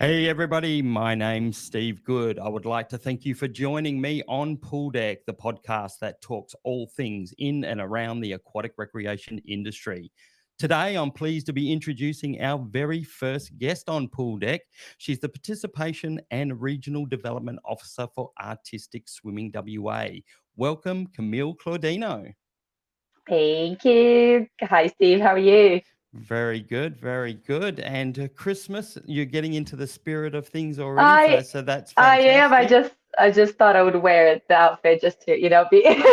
Hey everybody, my name's Steve Good. I would like to thank you for joining me on Pool Deck, the podcast that talks all things in and around the aquatic recreation industry. Today, I'm pleased to be introducing our very first guest on Pool Deck. She's the Participation and Regional Development Officer for Artistic Swimming WA. Welcome, Camille Claudino. Thank you. Hi, Steve. How are you? Very good, very good. And Christmas, you're getting into the spirit of things already, so, I so that's I am. I fantastic. just I just thought I would wear the outfit just to, be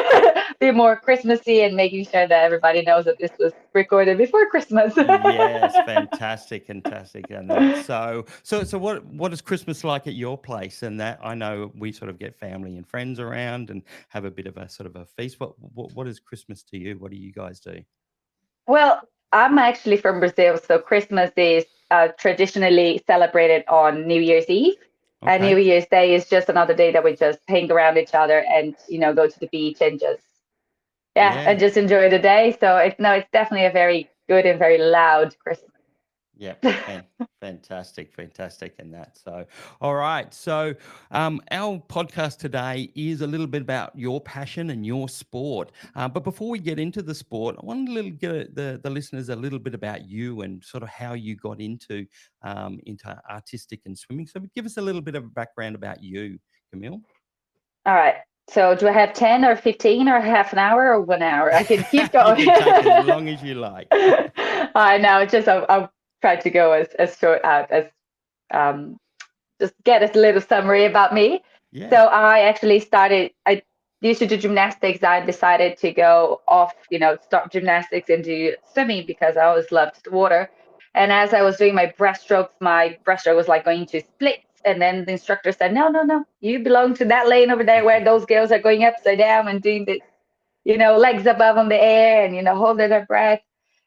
be more Christmassy and making sure that everybody knows that this was recorded before Christmas. Yes, fantastic, fantastic, and that. So, what is Christmas like at your place? And that I know we sort of get family and friends around and have a bit of a sort of a feast. What is Christmas to you? What do you guys do? Well, I'm actually from Brazil, so Christmas is traditionally celebrated on New Year's Eve. And New Okay. Year's Day is just another day that we just hang around each other and, go to the beach and just, yeah, and Yeah. just enjoy the day. So it's definitely a very good and very loud Christmas. Yeah, fantastic, fantastic, and that. So, all right. So, our podcast today is a little bit about your passion and your sport. But before we get into the sport, I want to get the listeners a little bit about you and sort of how you got into artistic and swimming. So, give us a little bit of a background about you, Camille. All right. So do I have 10 or 15 or half an hour or 1 hour? I can keep You going. can take as long as you like. I know. I'll try to go as short out as um, just get a little summary about me. So Yeah. I actually I used to do gymnastics. I decided to go off, stop gymnastics and do swimming because I always loved the water. And as I was doing my breaststroke was like going to splits. And then the instructor said, no, no, no, you belong to that lane over there where those girls are going upside down and doing this, legs above on the air and, holding their breath.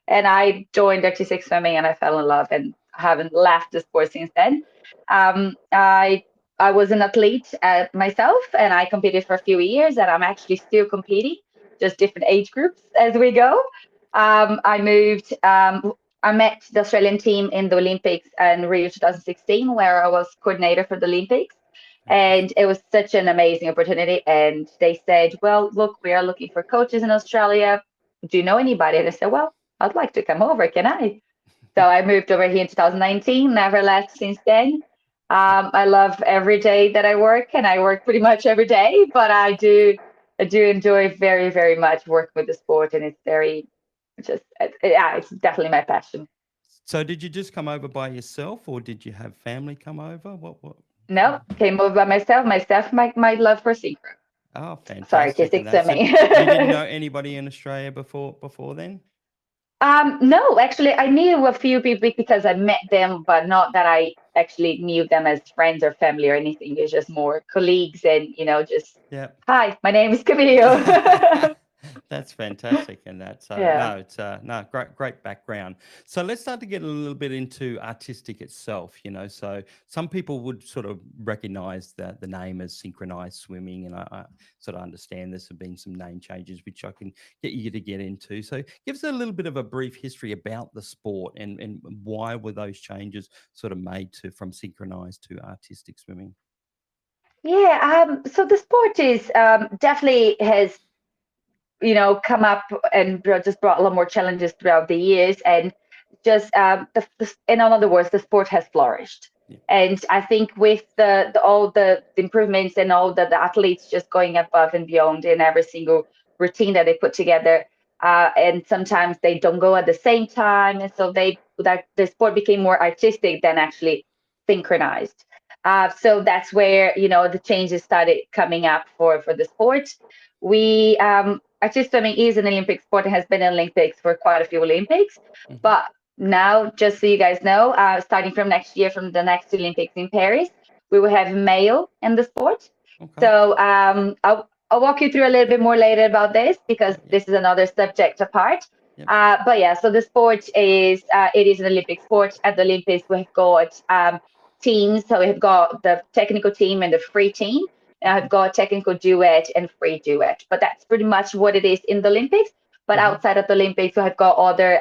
And I joined artistic swimming and I fell in love and haven't left the sport since then. Um, I I was an athlete myself and I competed for a few years and I'm actually still competing, just different age groups as we go. I moved. I met the Australian team in the Olympics in Rio 2016, where I was coordinator for the Olympics. And Fantastic. it was such an amazing opportunity. And they said, well, look, we are looking for coaches in Australia. Do you know anybody? And I said, well, I'd like to come over. Can I? So I moved over here in 2019, never left since then. I love every day that I work, and I work pretty much every day. But I do enjoy very, very much working with the sport, and it's very, yeah, it's definitely my passion. So, did you just come over by yourself, or did you have family come over? What? No, came over by myself, my love for synchro. Oh, Sorry, fantastic! And artistic that. So, swimming. you didn't know anybody in Australia before then? No, actually, I knew a few people because I met them, but not that I actually knew them as friends or family or anything. It's just more colleagues and, just, Yeah. hi, my name is Camille. That's fantastic, and that. So Yeah. no, it's no great background. So let's start to get a little bit into artistic itself. So some people would sort of recognise the name as synchronized swimming, and I sort of understand there's been some name changes which I can get you to get into. So give us a little bit of a brief history about the sport and why were those changes sort of made to from synchronized to artistic swimming. Yeah. So the sport is definitely has, come up and just brought a lot more challenges throughout the years. And just, in other words, the sport has flourished. Yeah. And I think with all the improvements and all the athletes just going above and beyond in every single routine that they put together, and sometimes they don't go at the same time, and so that the sport became more artistic than actually synchronized. So that's where the changes started coming up for the sport. We artistic swimming is an Olympic sport and has been in Olympics for quite a few Olympics. Mhm. But now, just so you guys know, starting from next year, from the next Olympics in Paris, we will have male in the sport. Okay. So I'll walk you through a little bit more later about this because Yeah. Yeah. this is another subject apart. Yep. But yeah, so the sport is it is an Olympic sport. At the Olympics, we've got teams. So we've got the technical team and the free team. And I've got technical duet and free duet. But that's pretty much what it is in the Olympics. But Mhm. outside of the Olympics, we have got other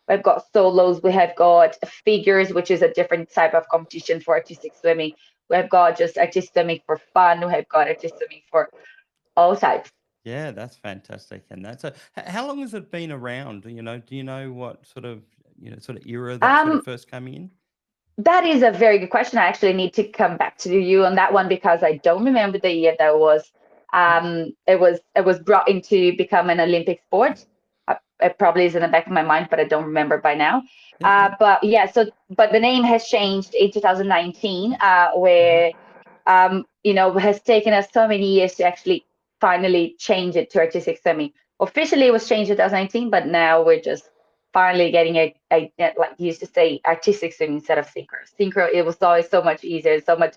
we've got solos, we have got figures, which is a different type of competition for artistic swimming. We've got just artistic swimming for fun. We've got artistic swimming for all types. Yeah, that's fantastic. And that's how long has it been around? Do you know what sort of sort of era that sort of Um, first came in? That is a very good question. I actually need to come back to you on that one because I don't remember the year that was. Yeah, It was brought into become an Olympic sport. It probably is in the back of my mind, but I don't remember by now. yeah, yeah. But yeah, but the name has changed in 2019, Hmm. where has taken us so many years to actually finally change it to artistic swimming. Officially, it was changed in 2019, but now we're just finally getting like you used to say, artistic swimming instead of synchro. Synchro, it was always so much easier, so much.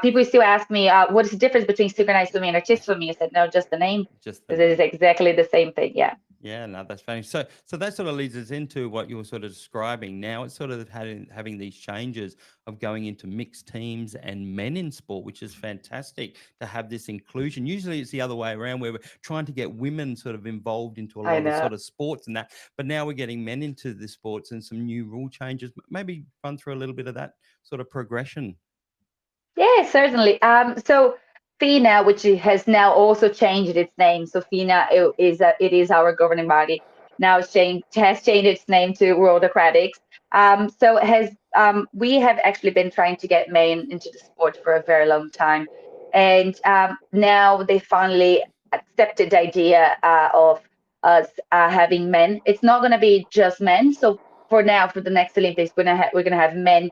People still ask me, what is the difference between synchronized swimming and artistic swimming? I said, no, just the name. Just the It is name. exactly the same thing. Yeah. Yeah, no, that's funny. So that sort of leads us into what you were sort of describing. Now it's sort of having these changes of going into mixed teams and men in sport, which is fantastic to have this inclusion. Usually it's the other way around where we're trying to get women sort of involved into a I lot of know. sort of sports and that, but now we're getting men into the sports and some new rule changes. Maybe run through a little bit of that sort of progression. Yeah, certainly. So FINA, which has now also changed its name, so FINA it is our governing body. Now has changed its name to World Aquatics. So it has we have actually been trying to get men into the sport for a very long time, and now they finally accepted the idea of us having men. It's not going to be just men. So for now, for the next Olympics, we're gonna have men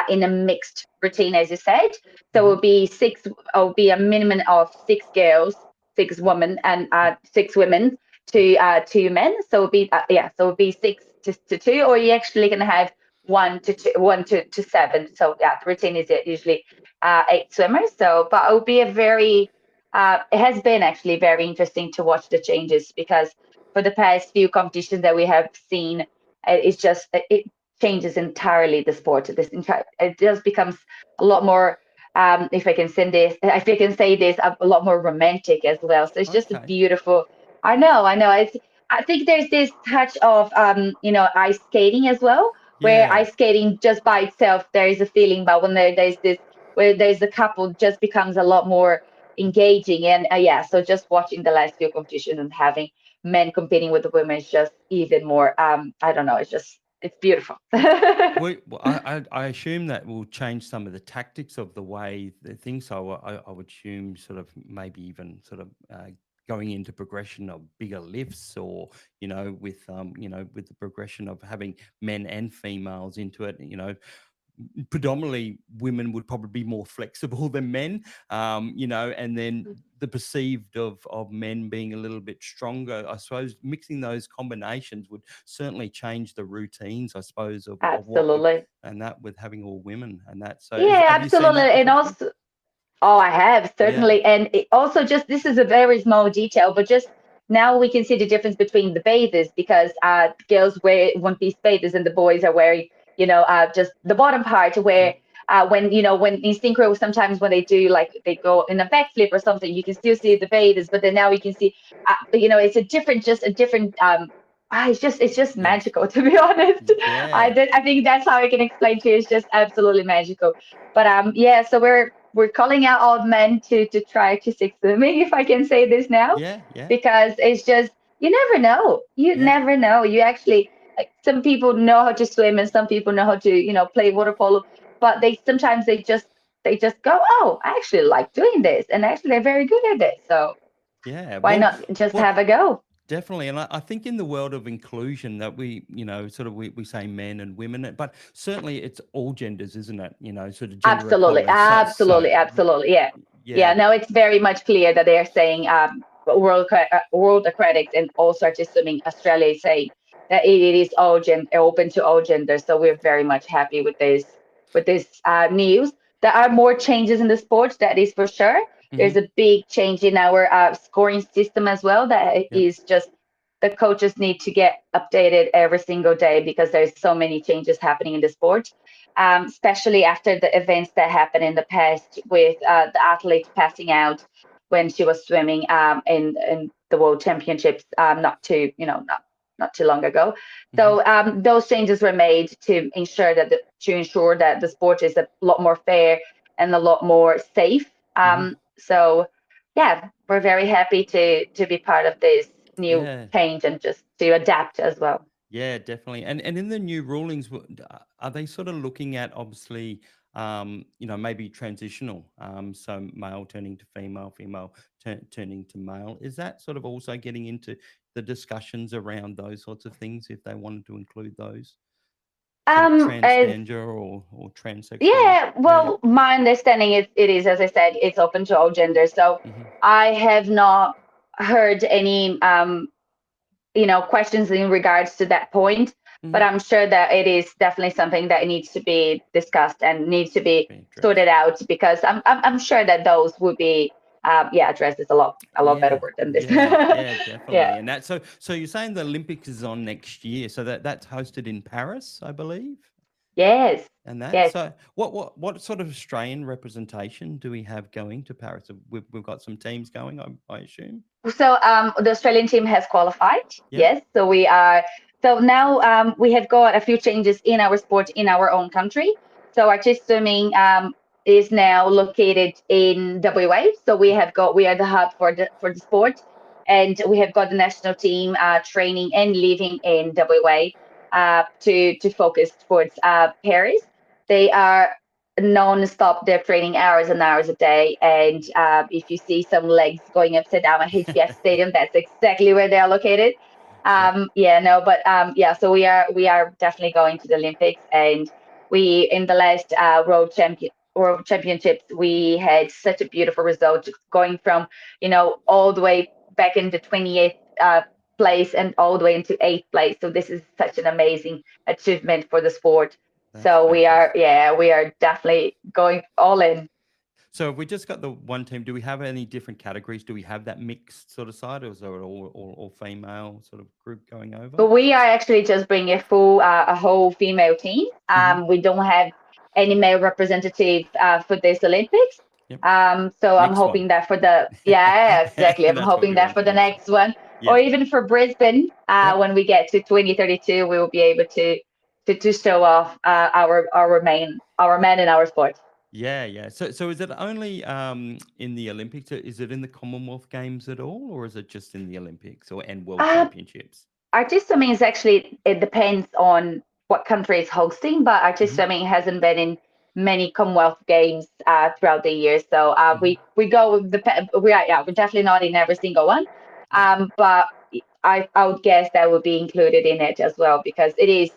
in a mixed routine, as you said. So it Hmm. will be six. It will be a minimum of six girls, six Yep, women, and yep. six women to two men. So it'll be yeah. So it'll be six to two, or you're actually gonna have one to two, one to seven. So yeah, the routine is usually eight swimmers. So, but it will be a very. It has been actually very interesting to watch the changes because for the past few competitions that we have seen, it's just it changes entirely the sport. It just becomes a lot more if I can say this, a lot more romantic as well. So it's just a Okay. beautiful. I know. I think there's this touch of ice skating as well, where Yeah. ice skating just by itself there is a feeling, but when there's this where there's a couple, just becomes a lot more engaging. And yeah, so just watching the last few competitions and having men competing with the women is just even more. I don't know. It's beautiful. Well, I assume that will change some of the tactics of the way the things. So I would assume sort of maybe even sort of going into progression of bigger lifts, or with the progression of having men and females into it. Predominantly women would probably be more flexible than men, and then the perceived of men being a little bit stronger. I suppose mixing those combinations would certainly change the routines, I suppose, of what we Absolutely. and that with having all women and that. So Yeah, have you seen absolutely. that And progression? also, oh, I have Yeah. certainly. And it also, just this is a very small detail, but just now we can see the difference between the bathers because girls wear one piece bathers and the boys are wearing, just the bottom part where. Yep. When in synchro, sometimes when they do like they go in a backflip or something, you can still see the bathers, but then now we can see, it's just a different. It's just Yeah. magical to be honest. Yeah. I think that's how I can explain to you. It's just absolutely magical. But yeah, so we're calling out all men to try to six swimming, if I can say this now, Yeah. Yeah. because it's just you never know. You Yeah. never know. You actually like some people know how to swim and some people know how to play water polo, but they just go, oh, I actually like doing this, and actually they're very good at it. So Yeah. why Well, not just well, have a go? definitely. And I think in the world of inclusion that sort of we say men and women, but certainly it's all genders, isn't it? Sort of gender Absolutely, equality. So absolutely, absolutely. Yeah, yeah, yeah. No, it's very much clear that they are saying World Aquatics and also Artists Swimming Australia is saying that it is open to all genders. So we're very much happy with this news. There are more changes in the sport, that is for sure. hmm, There's a big change in our scoring system as well. That yep, is just the coaches need to get updated every single day because there's so many changes happening in the sport, especially after the events that happened in the past with the athlete passing out when she was swimming in the World Championships. Not not too long ago. Hmm. So those changes were made to ensure that the sport is a lot more fair and a lot more safe. Hmm. So yeah, we're very happy to be part of this new Yeah. change and just to adapt as well. Yeah, definitely. And in the new rulings, are they sort of looking at obviously, maybe transitional, so male turning to female, female turning to male? Is that sort of also getting into the discussions around those sorts of things if they wanted to include those sort of As transgender or transsexual? Yeah, Yeah, yeah. well, my understanding is it is, as I said, it's open to all genders. So Hmm. I have not heard any questions in regards to that point, but Hmm. I'm sure that it is definitely something that needs to be discussed and needs to be Be sorted addressed. out because I'm sure that those would be addressed is a lot better Yeah, word than this. yeah, Yeah. definitely. And that so you're saying the Olympics is on next year, so that's hosted in Paris, I believe. Yes. And that Yes. so what sort of Australian representation do we have going to Paris? We've got some teams going, I assume. So the Australian team has qualified. Yep. Yes. So we are. So now we have got a few changes in our sport in our own country. So artist swimming is now located in WA. So we are the hub for the sport, and we have got the national team training and living in WA to focus towards Paris. They are non-stop. They're training hours and hours a day, and if you see some legs going upside down at HBS Stadium, that's exactly where they are located. Yep. Yeah, no, but yeah, so we are definitely going to the Olympics, and we in the last World Championships we had such a beautiful result, going from all the way back into 28th place and all the way into eighth place. So this is such an amazing achievement for the sport. That's So we are, fantastic. yeah, we are definitely going all in. So if we just got the one team, do we have any different categories? Do we have that mixed sort of side, or is it all female sort of group going over? But we are actually just bringing a whole female team. Hmm. We don't have any male representative for this Olympics. Yep. So I'm Next one. hoping that yeah, exactly. I'm That's what hoping we that want for for the next one. next one, or Yeah. even for Brisbane, Yep. when we get to 2032, we will be able to show off our men in our sport. Yeah, yeah. So is it only in the Olympics? Is it in the Commonwealth Games at all, or is it just in the Olympics or and World Uh, Championships? Artist swimming is actually, it depends on what country is hosting, but artist Hmm. swimming hasn't been in many Commonwealth Games throughout the years. So Hmm. we go with we are, yeah, we're definitely not in every single one. Yeah. But I would guess that would be included in it as well because it is.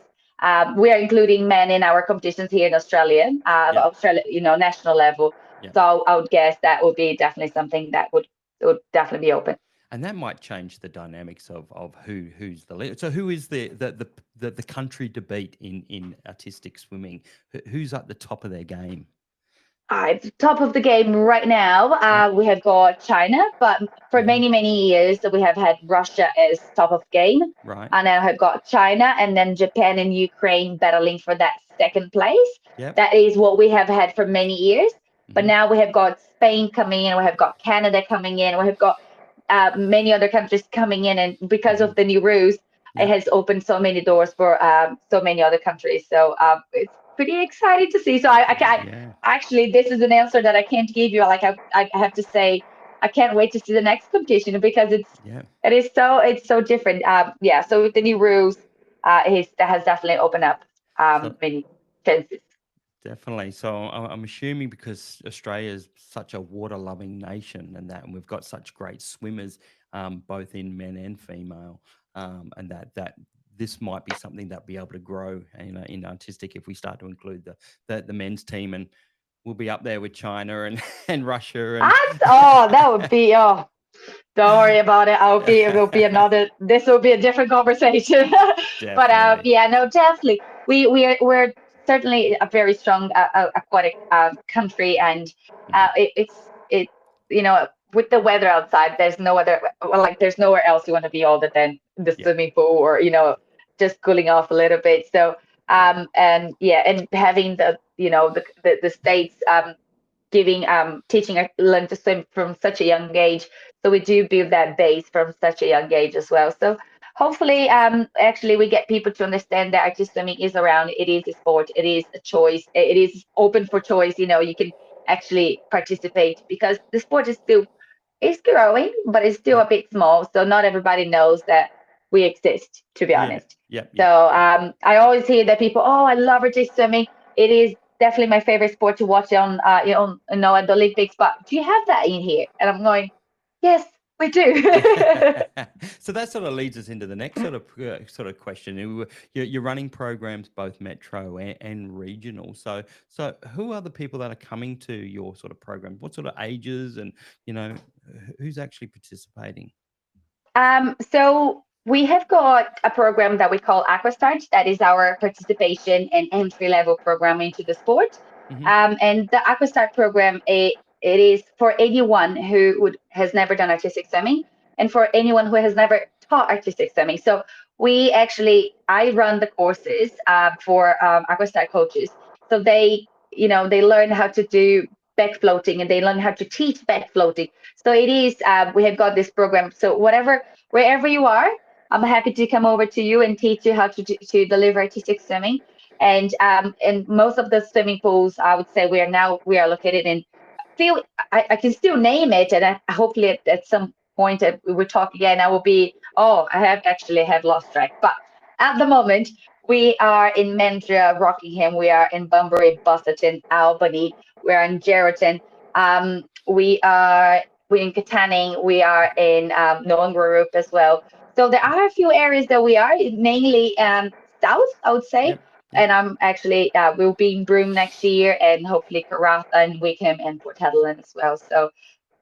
We are including men in our competitions here in Yep. Australia, national level. Yep. So I would guess that would be definitely something that would definitely be open. And that might change the dynamics of who's the leader. So who is the country debate in artistic swimming? Who's at the top of their game? At the top of the game right now, Yep. we have got China, but for Hmm. many, many years, we have had Russia as top of game. Right. And now have got China and then Japan and Ukraine battling for that second place. Yep. That is what we have had for many years. But Hmm. now we have got Spain coming in, we have got Canada coming in, we have got many other countries coming in. And because Hmm. of the new rules, it Yep. has opened so many doors for so many other countries. So it's pretty exciting to see. So I can't Yeah. actually, this is an answer that I can't give you. Like I have to say, I can't wait to see the next competition because Yeah. it's so different. Yeah. So with the new rules, that has definitely opened up So many chances. definitely. So I'm assuming because Australia is such a water-loving nation and we've got such great swimmers, both in men and female, and that this might be something that be able to grow, in artistic if we start to include the men's team, and we'll be up there with China and and Russia and That would be Don't worry about it. It will be another. This will be a different conversation. But definitely. yeah, no, definitely. We're certainly a very strong aquatic country, and Mhm. it with the weather outside, there's no other well, like there's nowhere else you want to be other than the Yeah, swimming pool or just cooling off a little bit. So yeah, and yeah, and having the states giving teaching learn to swim from such a young age, so we do build that base from such a young age as well. So hopefully, actually we get people to understand that artist swimming is around. It is a sport. It is a choice. It is open for choice. You can actually participate because the sport is still it's growing, but it's still a Yep. bit small. So not everybody knows that we exist, to be Yeah. honest. Yep. So Yep. Yep. I always hear that people, oh, I love artist swimming. It is definitely my favorite sport to watch on, at the Olympics. But do you have that in here? And I'm going, yes, we do. So that sort of leads us into the next sort of question. You're running programs both metro and regional. So who are the people that are coming to your sort of program? What sort of ages, and you know who's actually participating? So we have got a program that we call AquaStart. That is our participation and entry level program into the sport. Hmm. And the AquaStart program, it is for anyone who has never done artistic swimming and for anyone who has never taught artistic swimming. So I run the courses for AquaStart coaches. So they learn how to do back floating and they learn how to teach back floating. So it is, we have got this program. So wherever you are, I'm happy to come over to you and teach you how to deliver artistic swimming. And most of the swimming pools, I would say we are located in. Feel I can still name it, and hopefully at some point we talk again. I will be. Oh, I have lost track, but at the moment we are in Mandurah, Rockingham. We are in Bunbury, Busselton, Albany. We are in Geraldton. We're in Katanning. We are in Noangarup as well. So there are a few areas that we are, mainly south, I would say. Yep. And Yep. I'm actually we'll be in Broome next year, and hopefully Karratha and Wickham and Port Hedland as well. So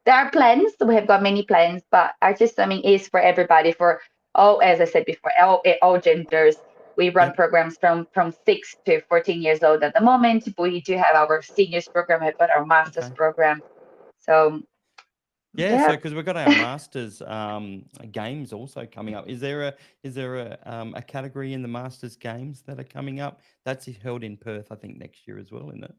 there are plans. We have got many plans, but artist swimming is for everybody. For all, as I said before, all genders. We run Yep. programs from 6 to 14 years old at the moment. We do have our seniors program. We've got our masters Okay. program. So Yeah, so yeah. because we've got our Masters games also coming up. Is there a category in the Masters games that are coming up? That's held in Perth, I think, next year as well, isn't it?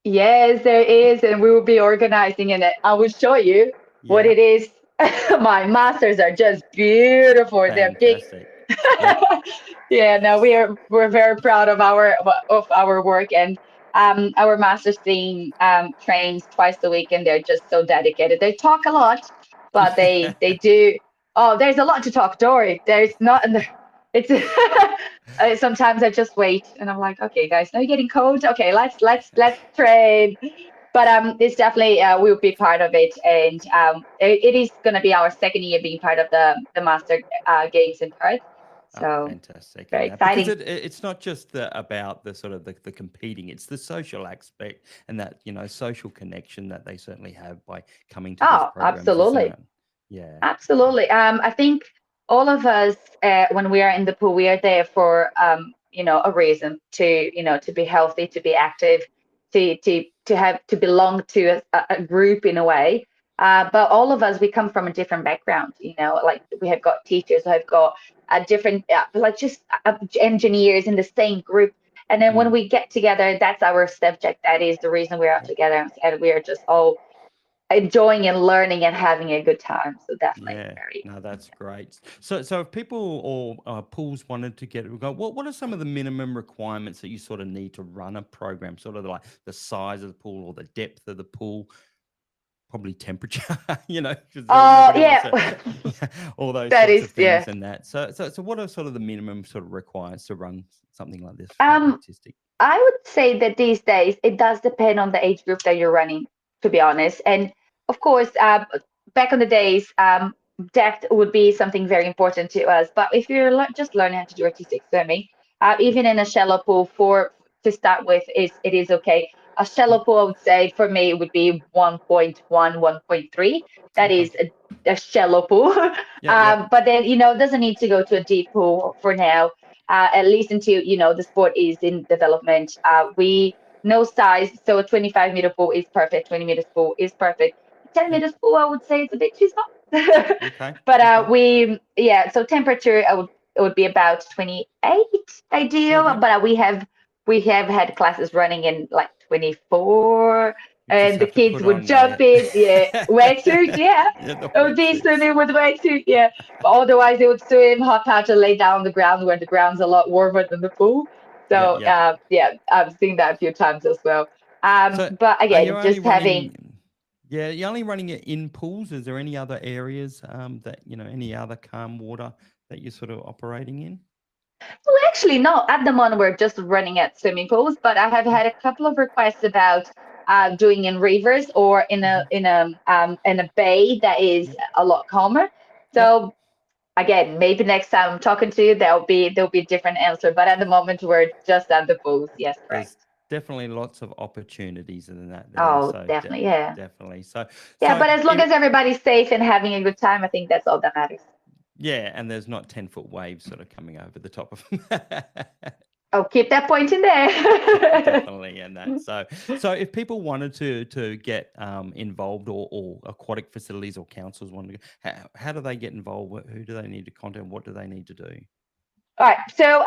Yes, there is, and we will be organizing in it. I will show you what Yeah, it is. My masters are just beautiful. They're big. fantastic. Yep. Yeah, no, we're very proud of our work, and our masters team trains twice a week, and they're just so dedicated. They talk a lot, but they do. Oh, there's a lot to talk, Dory. There's not. It's sometimes I just wait, and I'm like, okay, guys, now you're getting cold. Okay, let's train. But it's definitely we'll be part of it, and it is going to be our second year being part of the Master Games in Perth. Oh, So fantastic! And very that because exciting. it's not just about the sort of the competing; it's the social aspect and that social connection that they certainly have by coming to these Oh, programs, isn't absolutely. it? Yeah. Absolutely. I think all of us, when we are in the pool, we are there for, a reason to be healthy, to be active, to belong to a group in a way. But all of us, we come from a different background. Like we have got teachers, who have got a different, like just engineers in the same group. And then when Mm. we get together, that's our subject. That is the reason we're all Yep. together, and we are just all enjoying and learning and having a good time. So definitely Yeah, very. no, that's great. So if people or pools wanted to get it, what are some of the minimum requirements that you sort of need to run a program? Sort of like the size of the pool or the depth of the pool, probably temperature, because Oh nobody wants yeah, to, all those that sorts is of yeah. things and that. So what are sort of the minimum sort of requirements to run something like this for Um, artistic? I would say that these days it does depend on the age group that you're running, to be honest. And of course, back in the days, depth would be something very important to us. But if you're just learning how to do artistic swimming, Yep. even in a shallow pool, for to start with, it is okay. A shallow Yep. pool, I would say, for me would be 1.1, 1.3. That Okay. is a shallow pool. Yeah. Yep. But then, it doesn't need to go to a deep pool for now, at least until the sport is in development. We no size, so a 25-meter pool is perfect. 20 meters pool is perfect. 10 Yep. meters pool, I would say, it's a bit too small. Okay. But Okay. so temperature, it would be about 28 Yeah. ideal. Yep. But we have had classes running in like 24. You just And the have to kids put would on jump in, yeah, wetsuit, yeah. yeah, the It would be wetsuits. swimming with wetsuit, yeah. But otherwise, they would swim, hop out, and lay down on the ground where the ground's a lot warmer than the pool. Yeah, So, yeah. yeah, I've seen that a few times as well. So But are you again, only just having. running? Yeah, you're only running it in pools. Is there any other areas that any other calm water that you're sort of operating in? Well, actually, no. At the moment, we're just running at swimming pools, but I have had a couple of requests about doing in rivers or Hmm. in a bay that is Yep. a lot calmer. Yep. So again, maybe next time I'm talking to you, there'll be a different answer. But at the moment, we're just at the pools. Yes, correct. There's definitely lots of opportunities in that there. Oh, So definitely, yeah, definitely. So yeah. so But as long if as everybody's safe and having a good time, I think that's all that matters. yeah, and there's not 10-foot waves sort of coming over the top of them. Oh, keep that point in there. Definitely, and that. So if people wanted to get involved, or aquatic facilities or councils wanted to, how do they get involved? Who do they need to contact? What do they need to do? All right. So,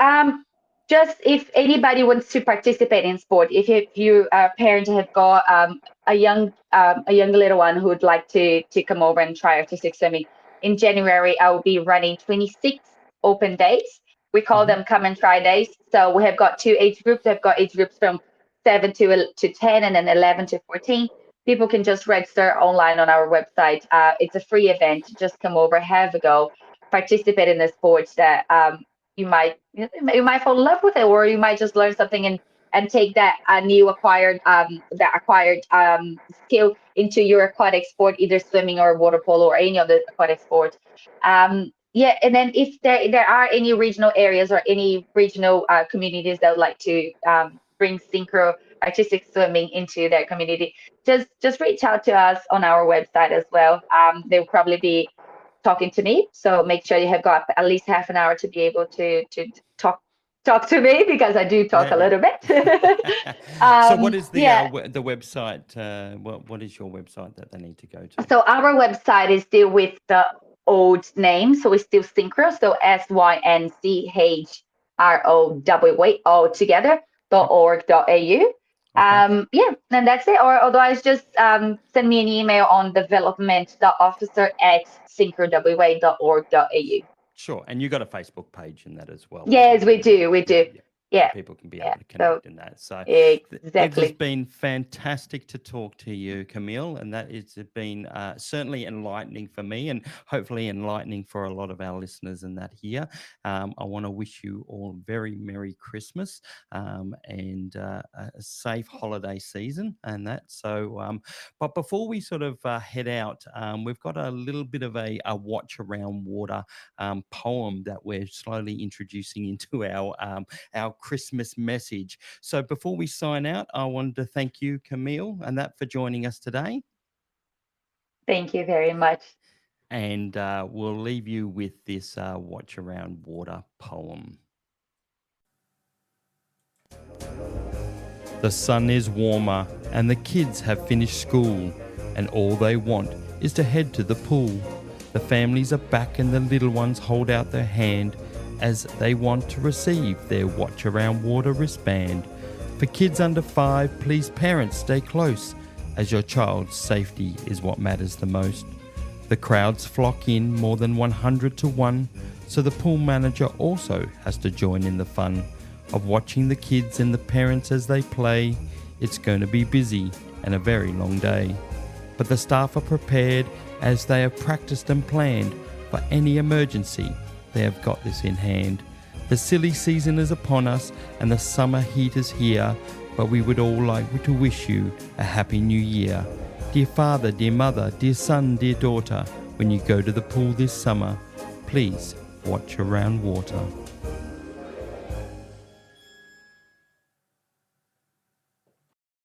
just if anybody wants to participate in sport, if you parent have got a young little one who would like to come over and try artistic swimming in January, I will be running 26 open days. We call Hmm. them come and try days. So we have got two age groups. We've got age groups from 7 to 10, and then 11 to 14. People can just register online on our website. It's a free event. Just come over, have a go, participate in the sports that you might fall in love with it, or you might just learn something and take that new acquired skill into your aquatic sport, either swimming or water polo or any other aquatic sport. Yeah, and then if there are any regional areas or any regional communities that would like to bring synchro artistic swimming into their community, just reach out to us on our website as well. They'll probably be talking to me. So make sure you have got at least half an hour to be able to talk to me, because I do talk Yeah, a little bit. yeah. So what is Yeah. the website? What is your website that they need to go to? So our website is still with the old name. So it's still Synchro. So synchro all together Yep. .org.au. Okay. Yeah, and that's it. Or otherwise, just send me an email on development.officer@synchrowa.org.au. Sure. And you got a Facebook page in that as well, Yes, we yeah, do. We yeah, do. yeah. So Yeah. people can be Yeah. able to So connect in that. So it has exactly. been fantastic to talk to you, Camille, and that it's been certainly enlightening for me, and hopefully enlightening for a lot of our listeners and that here. I want to wish you all a very Merry Christmas, and a safe holiday season and that. So, but before we sort of head out, we've got a little bit of a watch around water poem that we're slowly introducing into our Christmas message. So before we sign out, I wanted to thank you, Camille, and that for joining us today. Thank you very much. And we'll leave you with this Watch Around Water poem. The sun is warmer and the kids have finished school, and all they want is to head to the pool. The families are back and the little ones hold out their hand as they want to receive their Watch Around Water wristband. For kids under 5, please parents stay close, as your child's safety is what matters the most. The crowds flock in more than 100 to 1, so the pool manager also has to join in the fun of watching the kids and the parents as they play. It's going to be busy and a very long day. But the staff are prepared as they have practiced and planned for any emergency. They have got this in hand. The silly season is upon us and the summer heat is here, but we would all like to wish you a happy new year. Dear father, dear mother, dear son, dear daughter, when you go to the pool this summer, please watch around water.